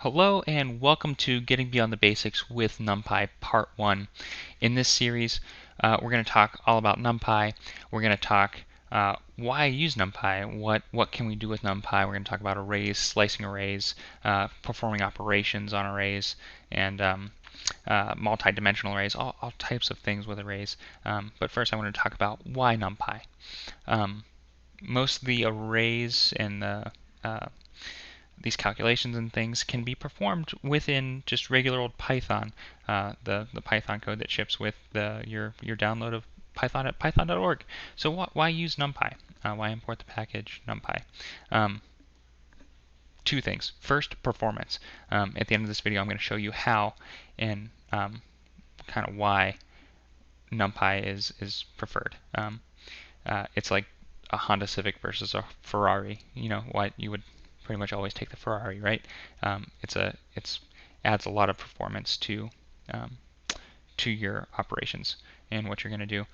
Hello and welcome to Getting Beyond the Basics with Numpy Part 1. In this series, we're going to talk all about Numpy. We're going to talk why use Numpy, what can we do with Numpy. We're going to talk about arrays, slicing arrays, performing operations on arrays, and multi-dimensional arrays, all types of things with arrays. But first I want to talk about why Numpy. Most of the arrays and these calculations and things can be performed within just regular old Python, the Python code that ships with your download of Python at python.org. So why use NumPy? Why import the package NumPy? Two things. First, performance. At the end of this video, I'm going to show you how and kind of why NumPy is preferred. It's like a Honda Civic versus a Ferrari. You know what you would pretty much always take the Ferrari, right? It's adds a lot of performance to your operations and what you're going to do.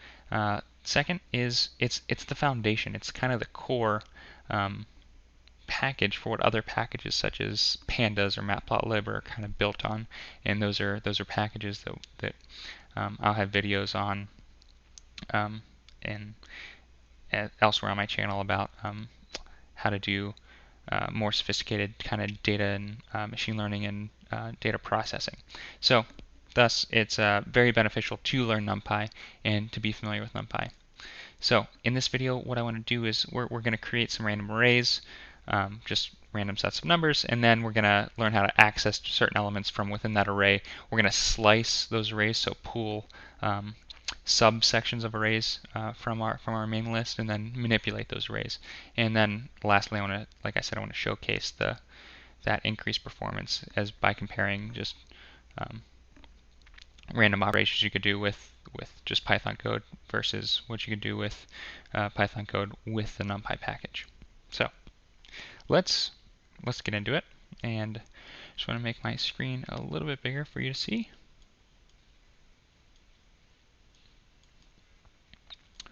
Second is it's the foundation. It's kind of the core package for what other packages such as pandas or matplotlib are kind of built on, and those are packages that I'll have videos on and elsewhere on my channel about how to do more sophisticated kind of data and machine learning and data processing. So thus it's very beneficial to learn NumPy and to be familiar with NumPy. So in this video what I want to do is we're going to create some random arrays, just random sets of numbers, and then we're going to learn how to access certain elements from within that array. We're going to slice those arrays, so pull subsections of arrays from our main list, and then manipulate those arrays. And then lastly, like I said, I want to showcase that increased performance as by comparing just random operations you could do with just Python code versus what you could do with Python code with the NumPy package. So let's get into it, and just want to make my screen a little bit bigger for you to see.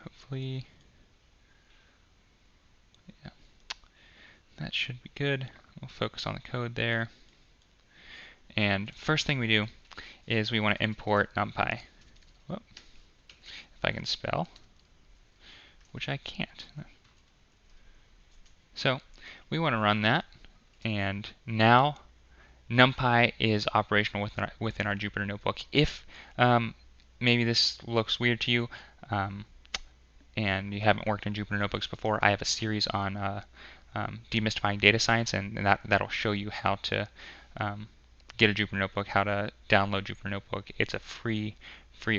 Hopefully, yeah, that should be good. We'll focus on the code there. And first thing we do is we want to import NumPy. Whoop. If I can spell, which I can't. So we want to run that, and now NumPy is operational within our Jupyter Notebook. If maybe this looks weird to you, and you haven't worked in Jupyter Notebooks before, I have a series on demystifying data science, and that'll show you how to get a Jupyter Notebook, how to download Jupyter Notebook. It's a free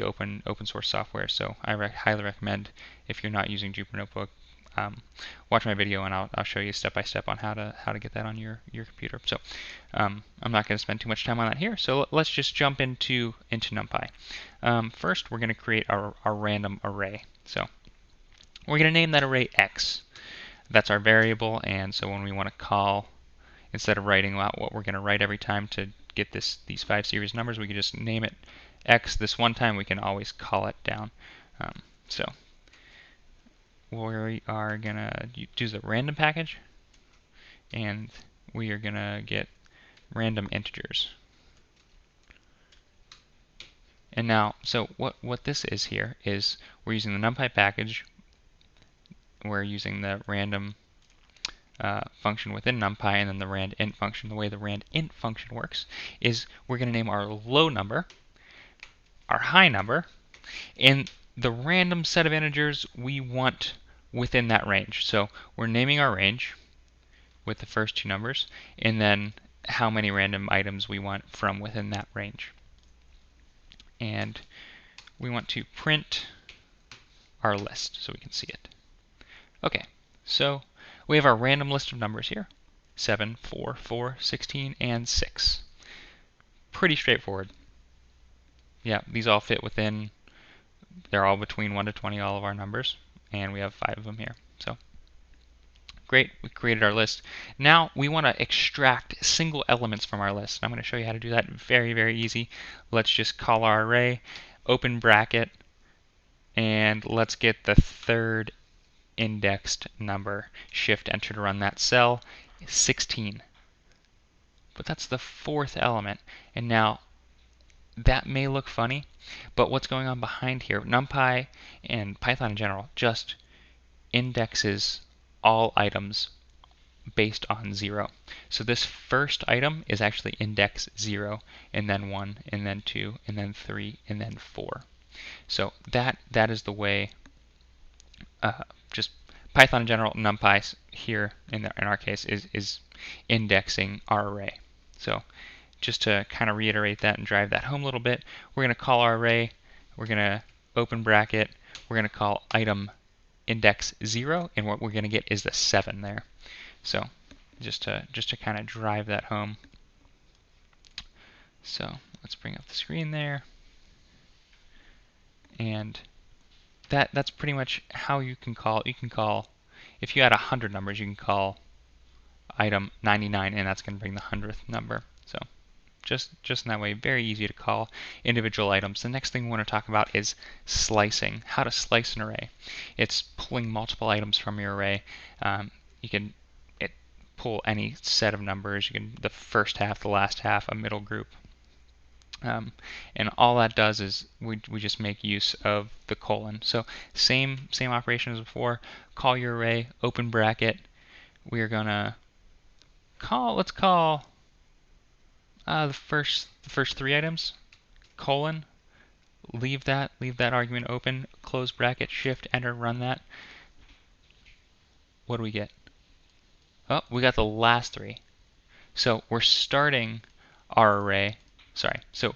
open source software, so I highly recommend, if you're not using Jupyter Notebook, watch my video and I'll show you step by step on how to get that on your computer. So I'm not going to spend too much time on that here, so let's just jump into NumPy. First we're going to create our random array. So we're going to name that array X. That's our variable, and so when we want to call, instead of writing out what we're going to write every time to get these 5 series numbers, we can just name it X. This one time we can always call it down. So we are going to use the random package, and we are going to get random integers. And now, so what this is here is we're using the NumPy package. We're using the random function within NumPy, and then the randint function. The way the randint function works is we're going to name our low number, our high number, and the random set of integers we want within that range. So we're naming our range with the first 2 numbers, and then how many random items we want from within that range. And we want to print our list so we can see it. Okay, so we have our random list of numbers here: 7, 4, 4, 16, and 6. Pretty straightforward. Yeah, these all fit within, they're all between 1 to 20, all of our numbers, and we have 5 of them here. So great, we created our list. Now we want to extract single elements from our list. I'm going to show you how to do that. Very, very easy. Let's just call our array, open bracket, and let's get the third indexed number. Shift enter to run that cell. 16. but that's the fourth element. And now that may look funny, but what's going on behind here, NumPy and Python in general just indexes all items based on 0. So this first item is actually index 0, and then 1, and then 2, and then 3, and then 4. So that is the way just Python in general, NumPy here in our case is indexing our array. So just to kind of reiterate that and drive that home a little bit, we're going to call our array, we're going to open bracket, we're going to call item index 0, and what we're going to get is the 7 there. So just to kind of drive that home. So let's bring up the screen there. And that's pretty much how you can call. You can call, if you had 100 numbers, you can call item 99, and that's going to bring the 100th number. So just in that way, very easy to call individual items. The next thing we want to talk about is slicing, how to slice an array. It's pulling multiple items from your array. You can pull any set of numbers. You can the first half, the last half, a middle group. And all that does is we just make use of the colon. So same operation as before. Call your array, open bracket. We are gonna let's call the first 3 items, colon. Leave that argument open. Close bracket, shift, enter, run that. What do we get? Oh, we got the last 3. So we're starting our array. Sorry. So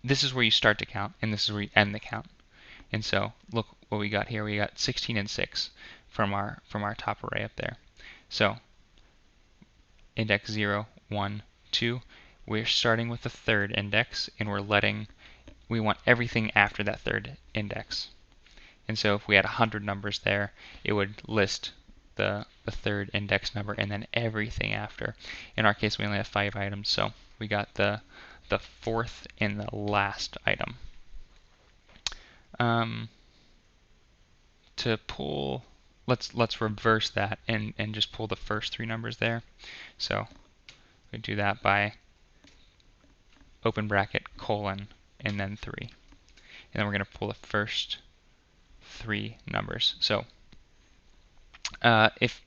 this is where you start to count, and this is where you end the count. And so look what we got here. We got 16 and 6 from our top array up there. So index 0, 1, 2. We're starting with the third index, and we want everything after that third index. And so if we had 100 numbers there, it would list the third index number and then everything after. In our case, we only have 5 items, so we got the fourth and the last item. To pull, let's reverse that and just pull the first 3 numbers there. So we do that by open bracket, colon, and then 3. And then we're going to pull the first 3 numbers. So if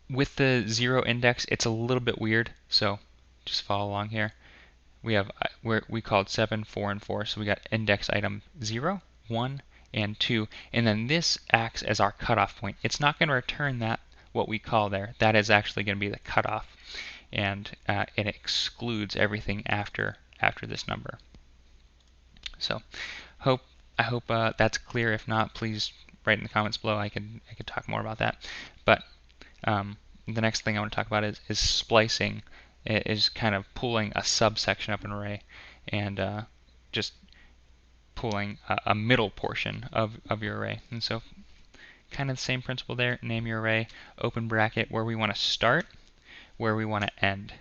with the 0 index, it's a little bit weird, so just follow along here. We have we called 7, 4, and 4, so we got index item 0, 1, and 2, and then this acts as our cutoff point. It's not going to return that what we call there. That is actually going to be the cutoff, and it excludes everything after this number. So I hope that's clear. If not, please write in the comments below. I could talk more about that. But the next thing I want to talk about is splicing. It is kind of pulling a subsection of an array and just pulling a middle portion of your array. And so kind of the same principle there. Name your array, open bracket, where we want to start, where we want to end.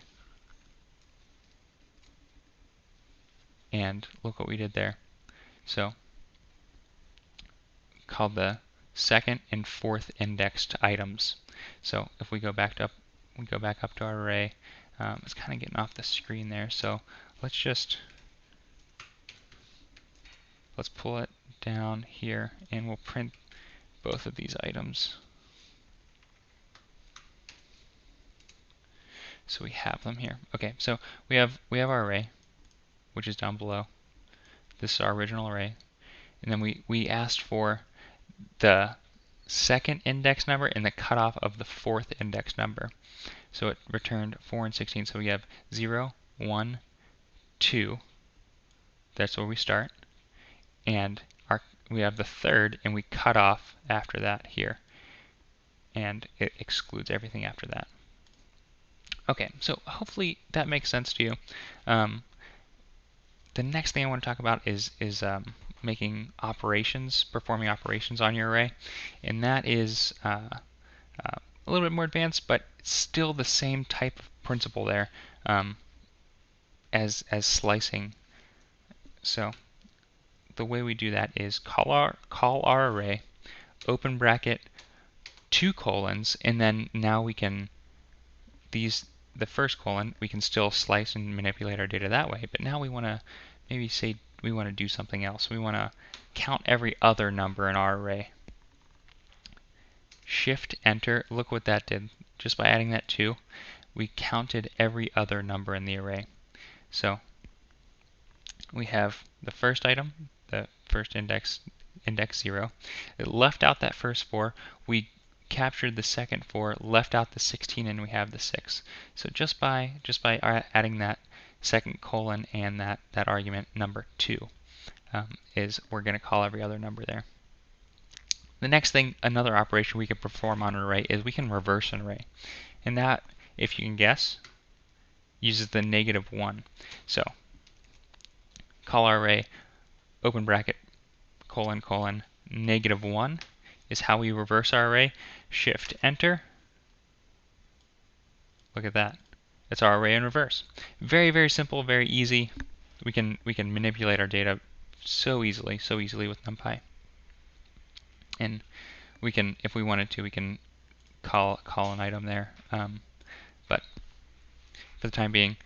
And look what we did there. So called the second and fourth indexed items. So if we go back up to our array, it's kind of getting off the screen there. So let's pull it down here, and we'll print both of these items. So we have them here. Okay, so we have our array, which is down below. This is our original array, and then we asked for the second index number and the cutoff of the fourth index number. So it returned 4 and 16. So we have 0, 1, 2. That's where we start. And we have the third, and we cut off after that here. And it excludes everything after that. Okay, so hopefully that makes sense to you. The next thing I want to talk about is making operations, performing operations on your array, and that is a little bit more advanced, but it's still the same type of principle there as slicing. So the way we do that is call our array, open bracket, 2 colons, and then now we can the first colon, we can still slice and manipulate our data that way, but now we want to maybe say we want to do something else. We want to count every other number in our array. Shift Enter, look what that did. Just by adding that 2, we counted every other number in the array. So we have the first item, the first index 0. It left out that first 4. We captured the second 4, left out the 16, and we have the 6. So just by adding that second colon and that argument number 2 is we're going to call every other number there. The next thing, another operation we can perform on an array is we can reverse an array. And that, if you can guess, uses the -1. So call our array open bracket colon colon -1 is how we reverse our array. Shift Enter. Look at that. It's our array in reverse. Very, very simple, very easy. We can manipulate our data so easily with Numpy. And we can, if we wanted to, we can call an item there. But for the time being,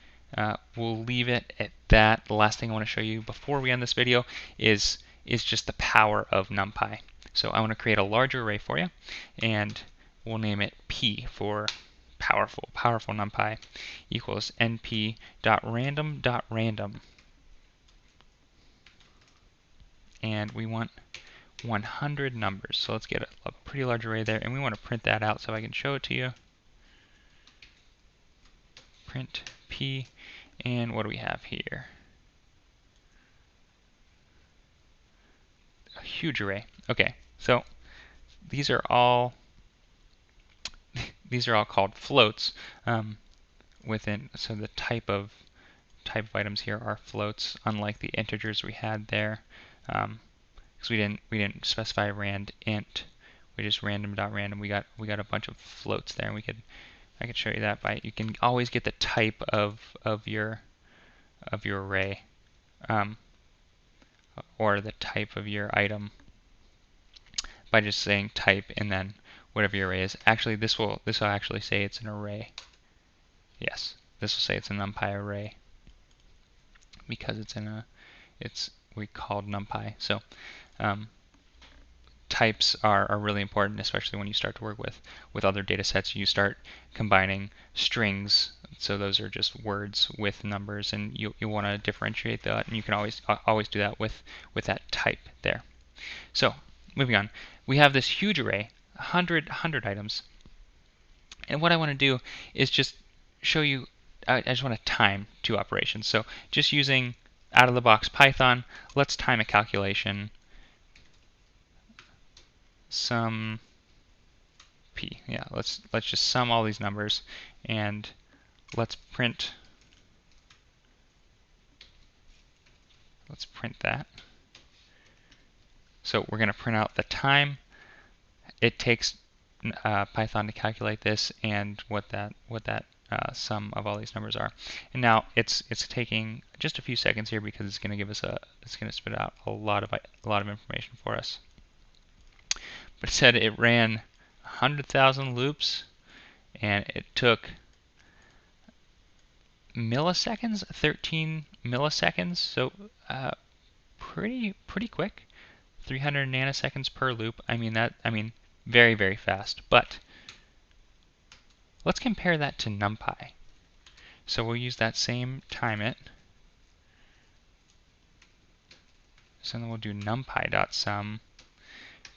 we'll leave it at that. The last thing I want to show you before we end this video is just the power of Numpy. So I want to create a larger array for you, and we'll name it P for powerful Numpy equals np.random.random. And we want 100 numbers. So let's get a pretty large array there, and we want to print that out so I can show it to you. Print P, and what do we have here? A huge array. Okay, so these are all called floats within. So the type of items here are floats, unlike the integers we had there. Because we didn't specify rand int, we just random.random. We got a bunch of floats there, and I could show you that by you can always get the type of your array, or the type of your item by just saying type and then whatever your array is. Actually, this will actually say it's an array. Yes, this will say it's a NumPy array because we called NumPy. So types are really important, especially when you start to work with other data sets. You start combining strings, so those are just words with numbers, and you want to differentiate that, and you can always do that with that type there. So moving on, we have this huge array, 100 items, and what I want to do is just show you. I just want to time 2 operations. So just using out of the box Python, let's time a calculation. Sum P. Yeah, let's just sum all these numbers, and let's print that. So we're going to print out the time it takes Python to calculate this, and what that sum of all these numbers are. And now it's taking just a few seconds here because it's going to give us it's going to spit out a lot of information for us. But it said it ran 100,000 loops, and it took milliseconds, 13 milliseconds, so pretty quick. 300 nanoseconds per loop. I mean very, very fast. But let's compare that to NumPy. So we'll use that same time it. So then we'll do numpy.sum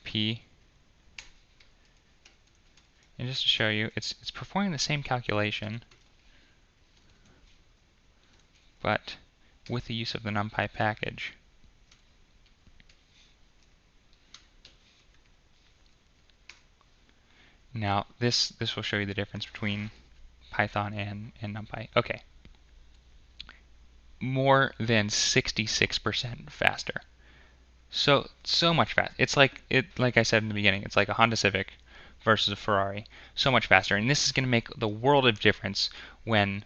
p. And just to show you, it's performing the same calculation, but with the use of the NumPy package. Now this will show you the difference between Python and NumPy. Okay, more than 66% faster. So much faster. It's like I said in the beginning, it's like a Honda Civic versus a Ferrari. So much faster, and this is going to make the world of difference when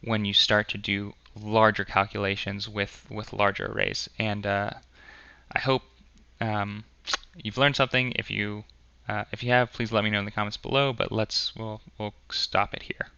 you start to do larger calculations with larger arrays. And I hope you've learned something. If you have, please let me know in the comments below. But we'll stop it here.